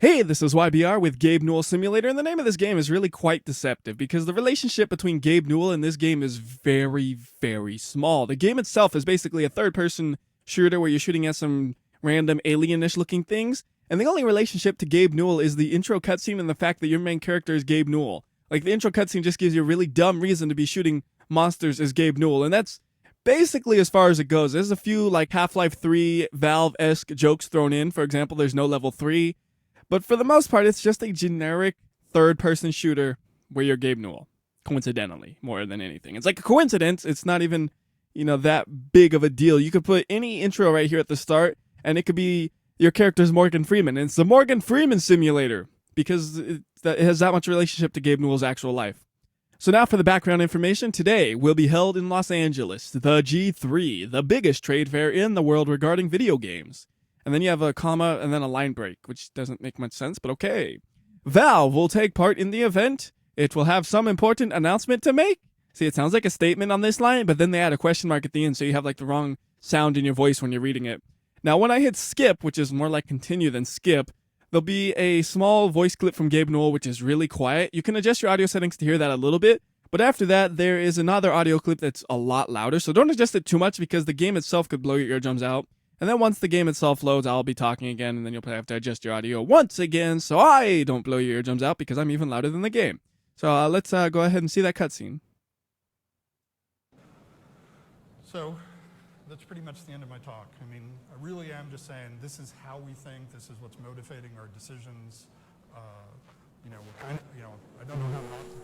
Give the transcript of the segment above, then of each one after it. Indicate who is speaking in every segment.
Speaker 1: Hey, this is WhyBeAre with Gabe Newell Simulator, and the name of this game is really quite deceptive because the relationship between Gabe Newell and this game is very, very small. The game itself is basically a third-person shooter where you're shooting at some random alienish looking things, and the only relationship to Gabe Newell is the intro cutscene and the fact that your main character is Gabe Newell. Like, the intro cutscene just gives you a really dumb reason to be shooting monsters as Gabe Newell, and that's basically as far as it goes. There's a few, like, Half-Life 3 Valve-esque jokes thrown in. For example, there's no level 3. But for the most part, it's just a generic third-person shooter where you're Gabe Newell, coincidentally, more than anything. It's like a coincidence. It's not even, that big of a deal. You could put any intro right here at the start, and it could be your character's Morgan Freeman. And it's the Morgan Freeman simulator because it has that much relationship to Gabe Newell's actual life. So now for the background information, today will be held in Los Angeles, the G3, the biggest trade fair in the world regarding video games. And then you have a comma and then a line break, which doesn't make much sense, but okay. Valve will take part in the event. It will have some important announcement to make. See, it sounds like a statement on this line, but then they add a question mark at the end, so you have like the wrong sound in your voice when you're reading it. Now, when I hit skip, which is more like continue than skip, there'll be a small voice clip from Gabe Newell, which is really quiet. You can adjust your audio settings to hear that a little bit, but after that, there is another audio clip that's a lot louder, so don't adjust it too much because the game itself could blow your eardrums out. And then once the game itself loads, I'll be talking again, and then you'll have to adjust your audio once again so I don't blow your eardrums out because I'm even louder than the game. So let's go ahead and see that cutscene.
Speaker 2: So that's pretty much the end of my talk. I mean, I really am just saying this is how we think, this is what's motivating our decisions. We're kind of, I don't know how not to think.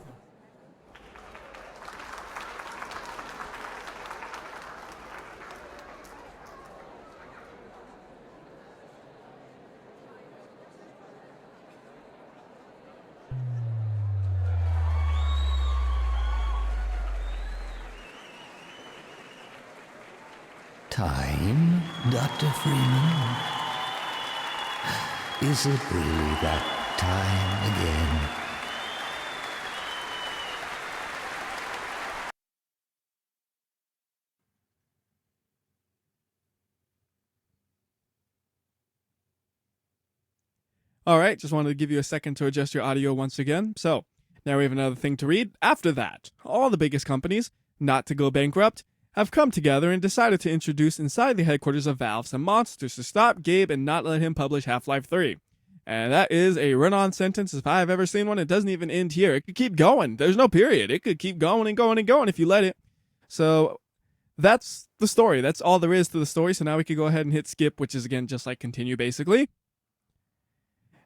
Speaker 3: Time, Dr. Freeman? Is it really that time again?
Speaker 1: Alright, just wanted to give you a second to adjust your audio once again. So, now we have another thing to read. After that, all the biggest companies, not to go bankrupt, have come together and decided to introduce inside the headquarters of Valve some monsters to stop Gabe and not let him publish Half-Life 3. And that is a run-on sentence if I've ever seen one. It doesn't even end here. It could keep going. There's no period. It could keep going and going and going if you let it. So that's the story. That's all there is to the story. So now we could go ahead and hit skip, which is, again, just like continue, basically.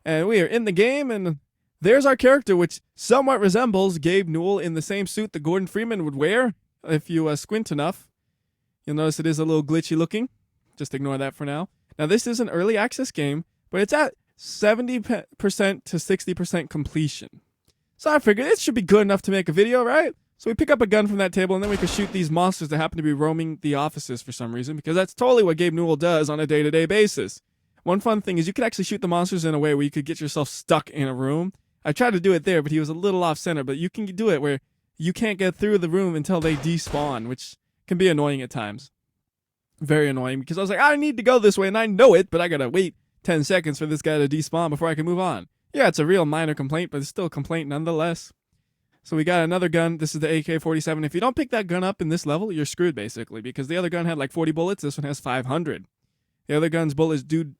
Speaker 1: And we are in the game, and there's our character, which somewhat resembles Gabe Newell in the same suit that Gordon Freeman would wear. If you squint enough, you'll notice it is a little glitchy looking. Just ignore that for now. Now, this is an early access game, but it's at 70% to 60% completion. So I figured it should be good enough to make a video, right? So we pick up a gun from that table, and then we can shoot these monsters that happen to be roaming the offices for some reason, because that's totally what Gabe Newell does on a day-to-day basis. One fun thing is you could actually shoot the monsters in a way where you could get yourself stuck in a room. I tried to do it there, but he was a little off-center, but you can do it where you can't get through the room until they despawn, which can be annoying at times. Very annoying, because I was like, I need to go this way, and I know it, but I gotta wait 10 seconds for this guy to despawn before I can move on. Yeah, it's a real minor complaint, but it's still a complaint nonetheless. So we got another gun. This is the AK-47. If you don't pick that gun up in this level, you're screwed, basically, because the other gun had like 40 bullets. This one has 500. The other gun's bullets do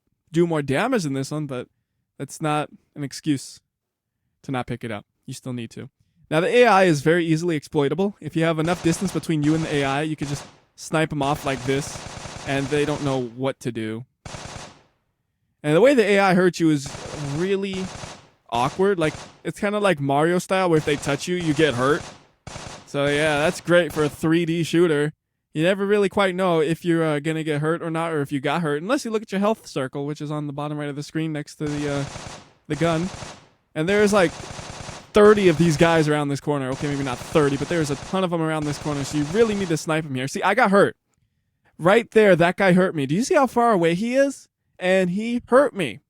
Speaker 1: more damage than this one, but that's not an excuse to not pick it up. You still need to. Now, the AI is very easily exploitable. If you have enough distance between you and the AI, you could just snipe them off like this, and they don't know what to do. And the way the AI hurts you is really awkward. Like, it's kind of like Mario style, where if they touch you, you get hurt. So, yeah, that's great for a 3D shooter. You never really quite know if you're going to get hurt or not, or if you got hurt, unless you look at your health circle, which is on the bottom right of the screen next to the gun. And there's like 30 of these guys around this corner. Okay, maybe not 30, but there's a ton of them around this corner, so you really need to snipe them here. See, I got hurt. Right there, that guy hurt me. Do you see how far away he is? And he hurt me.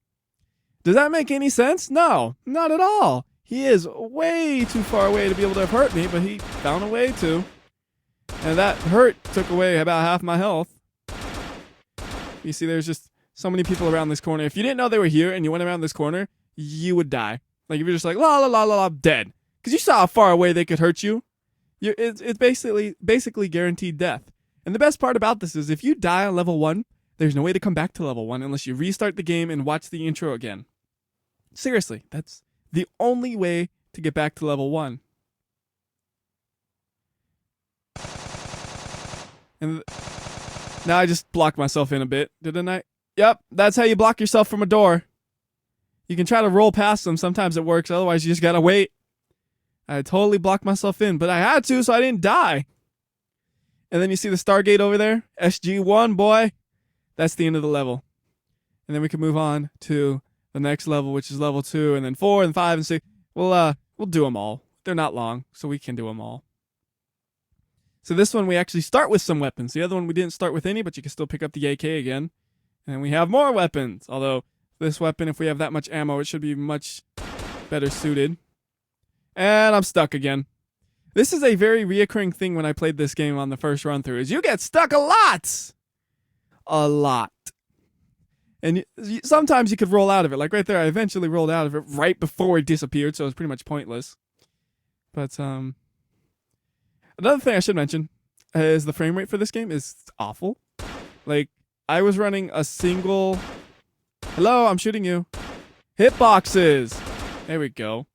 Speaker 1: Does that make any sense? No, not at all. He is way too far away to be able to have hurt me, but he found a way to. And that hurt took away about half my health. You see, there's just so many people around this corner. If you didn't know they were here and you went around this corner, you would die. Like if you're just like la la la la la, dead, because you saw how far away they could hurt you. It's basically guaranteed death. And the best part about this is if you die on level 1, there's no way to come back to level 1 unless you restart the game and watch the intro again. Seriously, that's the only way to get back to level 1. And now I just blocked myself in a bit, didn't I? Yep, that's how you block yourself from a door. You can try to roll past them. Sometimes it works. Otherwise, you just gotta wait. I totally blocked myself in, but I had to, so I didn't die. And then you see the Stargate over there? SG-1, boy. That's the end of the level. And then we can move on to the next level, which is level 2, and then 4, and 5, and 6. We'll do them all. They're not long, so we can do them all. So this one, we actually start with some weapons. The other one, we didn't start with any, but you can still pick up the AK again. And we have more weapons. Although, this weapon, if we have that much ammo, it should be much better suited. And I'm stuck again. This is a very reoccurring thing when I played this game on the first run through, is you get stuck a lot. A lot. And sometimes you could roll out of it. Like right there, I eventually rolled out of it right before it disappeared, so it was pretty much pointless. But another thing I should mention is the frame rate for this game is awful. Like, I was running a single... Hello, I'm shooting you. Hitboxes. There we go.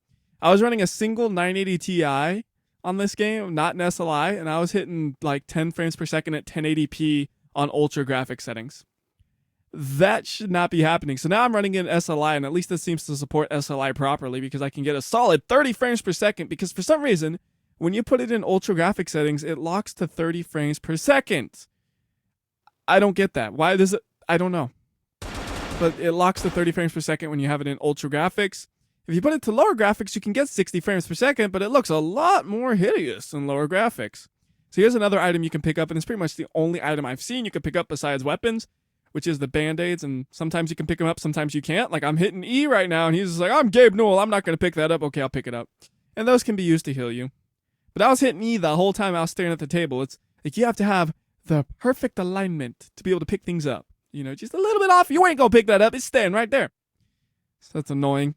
Speaker 1: I was running a single 980 Ti on this game, not an SLI, and I was hitting like 10 frames per second at 1080p on ultra graphic settings. That should not be happening. So now I'm running in SLI, and at least this seems to support SLI properly because I can get a solid 30 frames per second, because for some reason, when you put it in ultra graphic settings, it locks to 30 frames per second. I don't get that. Why does it? I don't know. But it locks to 30 frames per second when you have it in ultra graphics. If you put it to lower graphics, you can get 60 frames per second, but it looks a lot more hideous in lower graphics. So here's another item you can pick up, and it's pretty much the only item I've seen you can pick up besides weapons, which is the band-aids, and sometimes you can pick them up, sometimes you can't. Like, I'm hitting E right now, and he's just like, I'm Gabe Newell, I'm not going to pick that up. Okay, I'll pick it up. And those can be used to heal you. But I was hitting E the whole time I was staring at the table. It's like you have to have the perfect alignment to be able to pick things up. You know, just a little bit off, you ain't going to pick that up. It's staying right there. So that's annoying.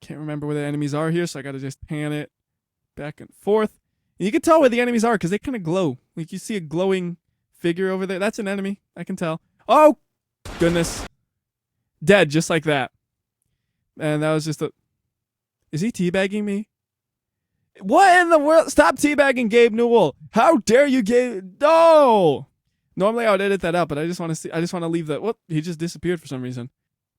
Speaker 1: Can't remember where the enemies are here, so I got to just pan it back and forth. And you can tell where the enemies are because they kind of glow. Like, you see a glowing figure over there. That's an enemy. I can tell. Oh, goodness. Dead, just like that. And that was just a... Is he teabagging me? What in the world? Stop teabagging Gabe Newell. How dare you, Gabe? No! Normally I would edit that out, but I just want to see. I just want to leave that. Whoop, he just disappeared for some reason.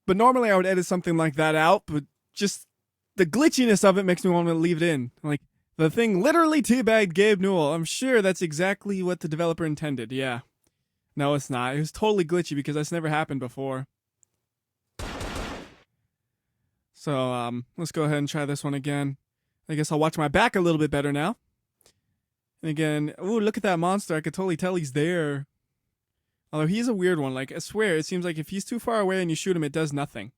Speaker 1: But normally I would edit something like that out, but just the glitchiness of it makes me want to leave it in. Like, the thing literally teabagged Gabe Newell. I'm sure that's exactly what the developer intended. Yeah. No, it's not. It was totally glitchy because that's never happened before. So, let's go ahead and try this one again. I guess I'll watch my back a little bit better now. And again, ooh, look at that monster. I could totally tell he's there. Although he's a weird one. Like, I swear, it seems like if he's too far away and you shoot him, it does nothing.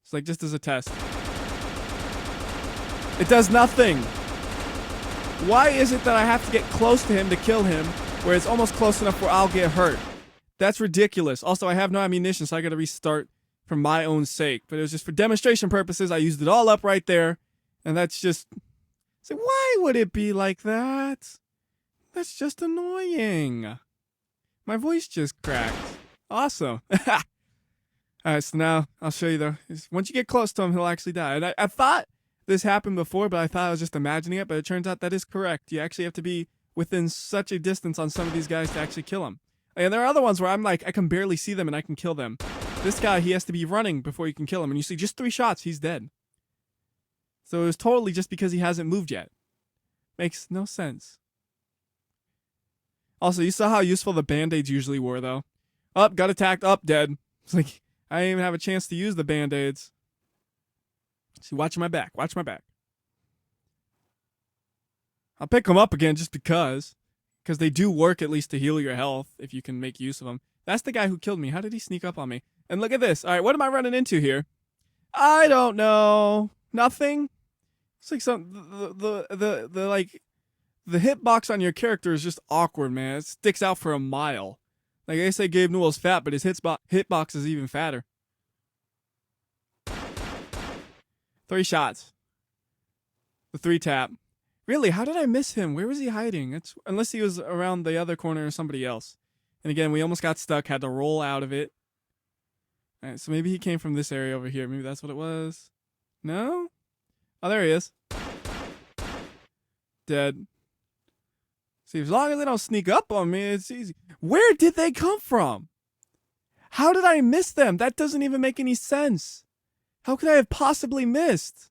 Speaker 1: It's like, just as a test. It does nothing. Why is it that I have to get close to him to kill him, where it's almost close enough where I'll get hurt? That's ridiculous. Also, I have no ammunition, so I gotta restart for my own sake. But it was just for demonstration purposes. I used it all up right there. And that's just... So why would it be like that? That's just annoying. My voice just cracked. Awesome. Alright, so now I'll show you the... Once you get close to him, he'll actually die. And I thought this happened before, but I thought I was just imagining it. But it turns out that is correct. You actually have to be within such a distance on some of these guys to actually kill them. And there are other ones where I'm like, I can barely see them and I can kill them. This guy, he has to be running before you can kill him. And you see just 3 shots, he's dead. So it was totally just because he hasn't moved yet. Makes no sense. Also, you saw how useful the band-aids usually were, though. Up, got attacked, up, dead. It's like, I didn't even have a chance to use the band-aids. See, watch my back, watch my back. I'll pick them up again just because. Because they do work at least to heal your health, if you can make use of them. That's the guy who killed me. How did he sneak up on me? And look at this. All right, what am I running into here? I don't know. Nothing. It's like the hitbox on your character is just awkward, man. It sticks out for a mile. Like they say Gabe Newell's fat, but his hitbox is even fatter. 3 shots. The 3 tap. Really, how did I miss him? Where was he hiding? Unless he was around the other corner or somebody else. And again, we almost got stuck, had to roll out of it. Alright, so maybe he came from this area over here. Maybe that's what it was. No? Oh, there he is. Dead. See, as long as they don't sneak up on me, it's easy. Where did they come from? How did I miss them? That doesn't even make any sense. How could I have possibly missed?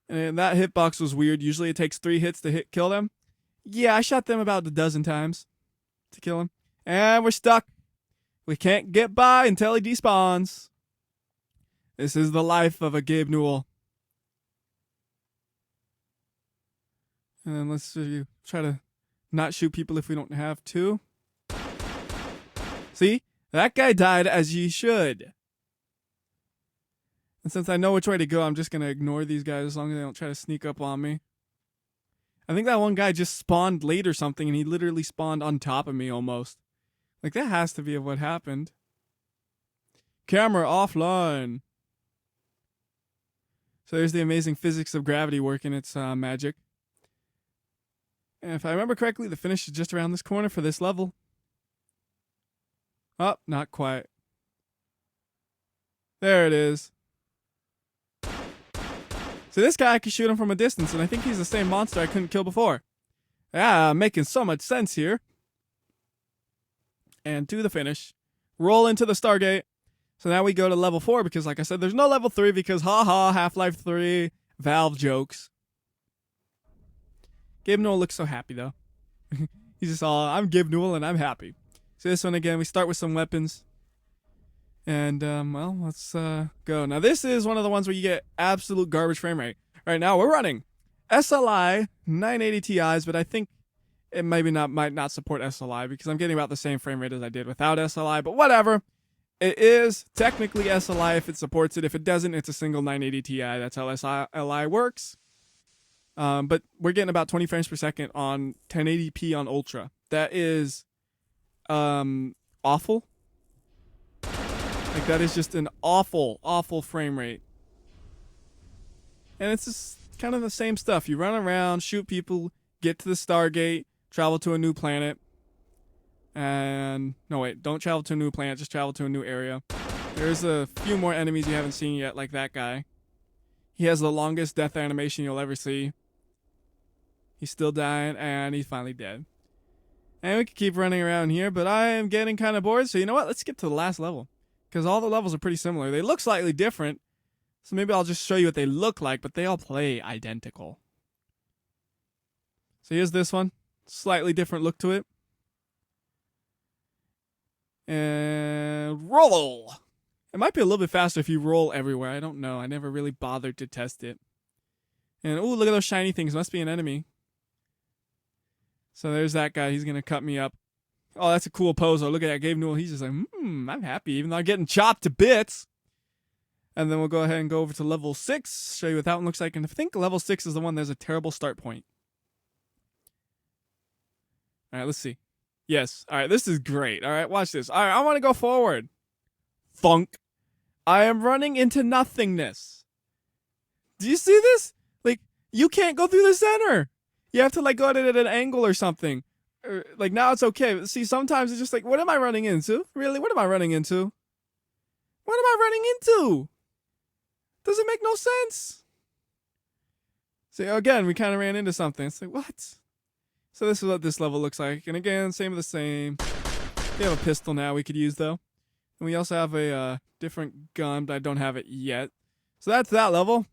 Speaker 1: And that hitbox was weird. Usually it takes 3 hits to kill them. Yeah, I shot them about a dozen times to kill him. And we're stuck. We can't get by until he despawns. This is the life of a Gabe Newell. And then let's try to not shoot people if we don't have to. See? That guy died as he should. And since I know which way to go, I'm just going to ignore these guys as long as they don't try to sneak up on me. I think that one guy just spawned late or something, and he literally spawned on top of me almost. Like, that has to be what happened. Camera offline. So there's the amazing physics of gravity working its magic. And if I remember correctly, the finish is just around this corner for this level. Oh, not quite. There it is. So this guy, I can shoot him from a distance, and I think he's the same monster I couldn't kill before. Ah, making so much sense here. And to the finish. Roll into the Stargate. So now we go to level 4, because like I said, there's no level 3, because haha, Half-Life 3, Valve jokes. Gabe Newell looks so happy, though. He's just all, I'm Gabe Newell, and I'm happy. So this one again, we start with some weapons. And, well, let's go. Now, this is one of the ones where you get absolute garbage frame rate. Right now, we're running SLI 980 Ti's, but I think it might not support SLI because I'm getting about the same frame rate as I did without SLI, but whatever. It is technically SLI if it supports it. If it doesn't, it's a single 980 Ti. That's how SLI works. But we're getting about 20 frames per second on 1080p on Ultra. That is awful. Like, that is just an awful, awful frame rate. And it's just kind of the same stuff. You run around, shoot people, get to the Stargate, travel to a new planet. And, no wait, don't travel to a new planet, just travel to a new area. There's a few more enemies you haven't seen yet, like that guy. He has the longest death animation you'll ever see. He's still dying, and he's finally dead. And we can keep running around here, but I am getting kind of bored, so you know what? Let's skip to the last level. Because all the levels are pretty similar. They look slightly different, so maybe I'll just show you what they look like, but they all play identical. So here's this one. Slightly different look to it. And roll! It might be a little bit faster if you roll everywhere. I don't know. I never really bothered to test it. And, ooh, look at those shiny things. Must be an enemy. So there's that guy. He's going to cut me up. Oh, that's a cool pose. Oh, look at that. Gabe Newell. He's just like, I'm happy, even though I'm getting chopped to bits. And then we'll go ahead and go over to level 6. Show you what that one looks like. And I think level 6 is the one that's a terrible start point. All right, let's see. Yes. All right, this is great. All right, watch this. All right, I want to go forward. Thunk. I am running into nothingness. Do you see this? Like, you can't go through the center. You have to, like, go at it at an angle or something. Like, now it's okay. But see, sometimes it's just like, what am I running into? Really? What am I running into? What am I running into? Does it make no sense? See, again, we kind of ran into something. It's like, what? So this is what this level looks like. And again, same of the same. We have a pistol now we could use, though. And we also have a different gun, but I don't have it yet. So that's that level.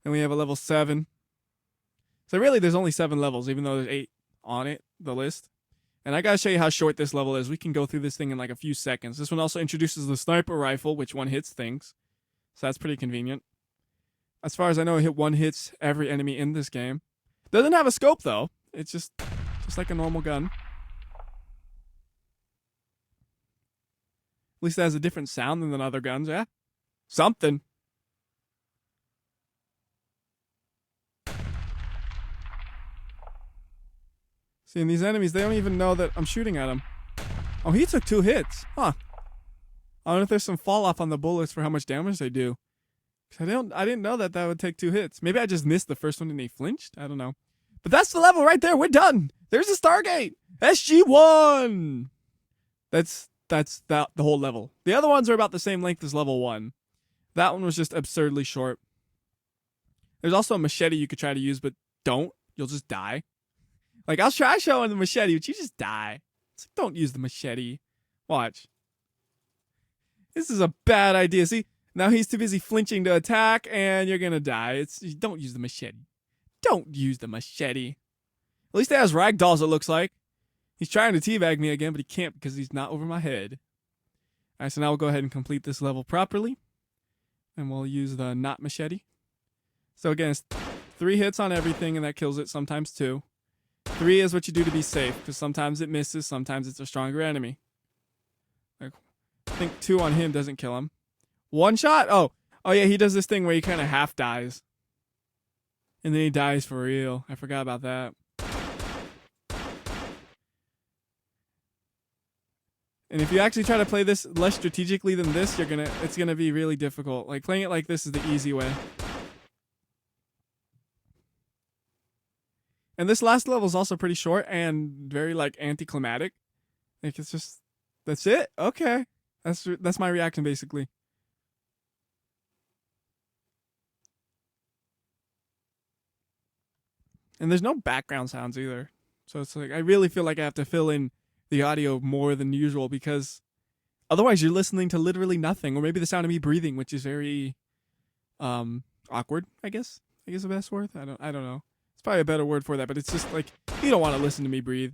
Speaker 1: And we have a level 7. So really, there's only 7 levels, even though there's 8 on it, the list. And I gotta show you how short this level is. We can go through this thing in like a few seconds. This one also introduces the sniper rifle, which one hits things. So that's pretty convenient. As far as I know, one hits every enemy in this game. Doesn't have a scope, though. It's just like a normal gun. At least it has a different sound than the other guns, yeah? Something. See, and these enemies, they don't even know that I'm shooting at them. Oh, he took 2 hits. Huh. I wonder if there's some fall off on the bullets for how much damage they do. 'Cause I didn't know that would take 2 hits. Maybe I just missed the first one and they flinched. I don't know. But that's the level right there. We're done. There's a Stargate. SG1. That's the whole level. The other ones are about the same length as level 1. That one was just absurdly short. There's also a machete you could try to use, but don't. You'll just die. Like, I'll try showing the machete, but you just die. It's like, don't use the machete. Watch. This is a bad idea. See, now he's too busy flinching to attack, and you're gonna die. Don't use the machete. Don't use the machete. At least it has ragdolls, it looks like. He's trying to teabag me again, but he can't because he's not over my head. Alright, so now we'll go ahead and complete this level properly. And we'll use the not machete. So again, it's 3 hits on everything, and that kills it, sometimes 2. 3 is what you do to be safe, because sometimes it misses, sometimes it's a stronger enemy. Like, I think 2 on him doesn't kill him. 1 shot? Oh yeah, he does this thing where he kind of half dies. And then he dies for real. I forgot about that. And if you actually try to play this less strategically than this, it's gonna be really difficult. Like, playing it like this is the easy way. And this last level is also pretty short and very, like, anticlimactic. Like, it's just, that's it? Okay. That's my reaction, basically. And there's no background sounds either. So it's like, I really feel like I have to fill in the audio more than usual, because otherwise you're listening to literally nothing. Or maybe the sound of me breathing, which is very awkward, I guess. I guess the best word. I don't know. It's probably a better word for that, but it's just like, you don't want to listen to me breathe.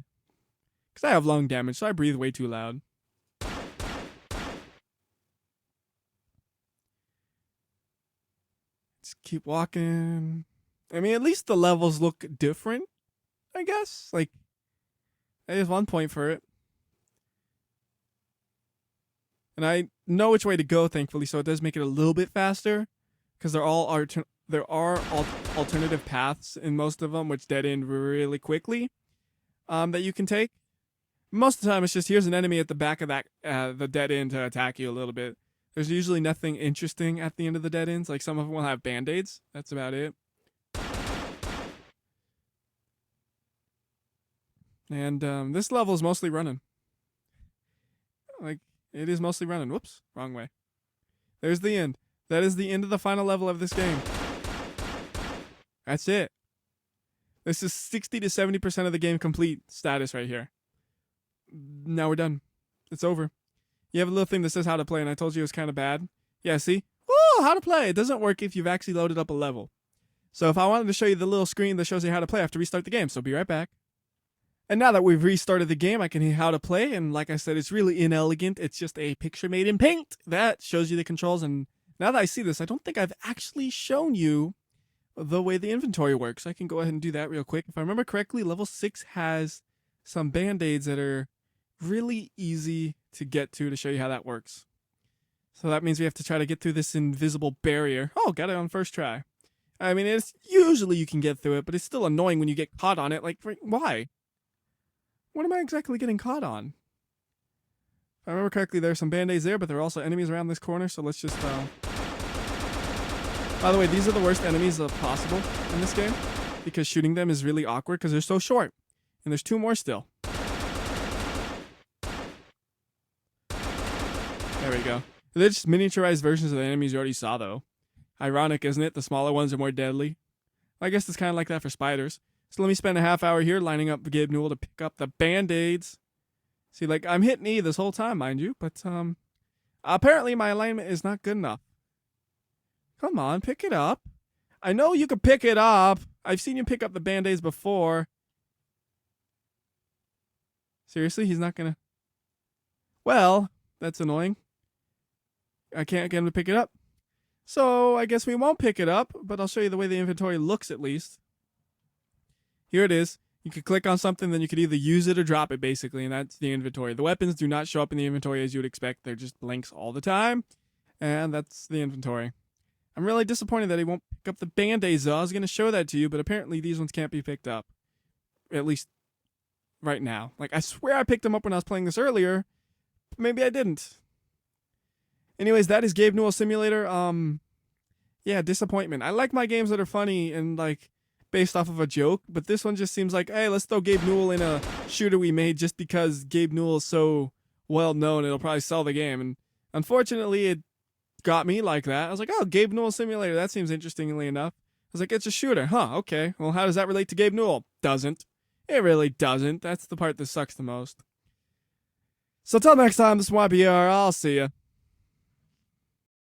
Speaker 1: Because I have lung damage, so I breathe way too loud. Just keep walking. I mean, at least the levels look different, I guess. Like, there's 1 point for it. And I know which way to go, thankfully, so it does make it a little bit faster. Because there are alternative paths in most of them, which dead end really quickly, that you can take. Most of the time, it's just, here's an enemy at the back of that the dead end to attack you a little bit. There's usually nothing interesting at the end of the dead ends. Like, some of them will have band-aids. That's about it. And this level is mostly running. Like, it is mostly running. Whoops, wrong way. There's the end. That is the end of the final level of this game. That's it. This is 60 to 70% of the game complete status right here. Now we're done. It's over. You have a little thing that says how to play, and I told you it was kind of bad. Yeah, see? Woo, how to play. It doesn't work if you've actually loaded up a level. So if I wanted to show you the little screen that shows you how to play, I have to restart the game, so be right back. And now that we've restarted the game, I can hear how to play, and like I said, it's really inelegant. It's just a picture made in paint that shows you the controls, and now that I see this, I don't think I've actually shown you the way the inventory works. I can go ahead and do that real quick. If I remember correctly, level 6 has some band-aids that are really easy to get to show you how that works. So that means we have to try to get through this invisible barrier. Oh, got it on first try. I mean, it's usually you can get through it, but it's still annoying when you get caught on it. Like, why? What am I exactly getting caught on? If I remember correctly, there are some band-aids there, but there are also enemies around this corner, so let's just... By the way, these are the worst enemies possible in this game, because shooting them is really awkward because they're so short. And there's 2 more still. There we go. They're just miniaturized versions of the enemies you already saw, though. Ironic, isn't it? The smaller ones are more deadly. I guess it's kind of like that for spiders. So let me spend a half hour here lining up Gabe Newell to pick up the band-aids. See, like, I'm hitting E this whole time, mind you, but apparently my alignment is not good enough. Come on, pick it up. I know you can pick it up. I've seen you pick up the band-aids before. Seriously, he's not gonna... Well, that's annoying. I can't get him to pick it up. So I guess we won't pick it up, but I'll show you the way the inventory looks at least. Here it is. You could click on something, then you could either use it or drop it, basically, and that's the inventory. The weapons do not show up in the inventory as you would expect. They're just blanks all the time, and that's the inventory. I'm really disappointed that he won't pick up the band-aids, though. I was going to show that to you, but apparently these ones can't be picked up. At least right now. Like, I swear I picked them up when I was playing this earlier. Maybe I didn't. Anyways, that is Gabe Newell Simulator. Yeah, disappointment. I like my games that are funny and like based off of a joke, but this one just seems like, hey, let's throw Gabe Newell in a shooter we made just because Gabe Newell is so well known. It'll probably sell the game, and unfortunately, it got me like that. I was like, oh, Gabe Newell Simulator. That seems interestingly enough. I was like, it's a shooter, huh? Okay. Well, how does that relate to Gabe Newell? Doesn't. It really doesn't. That's the part that sucks the most. So till next time, this is WhyBeAre. I'll see ya.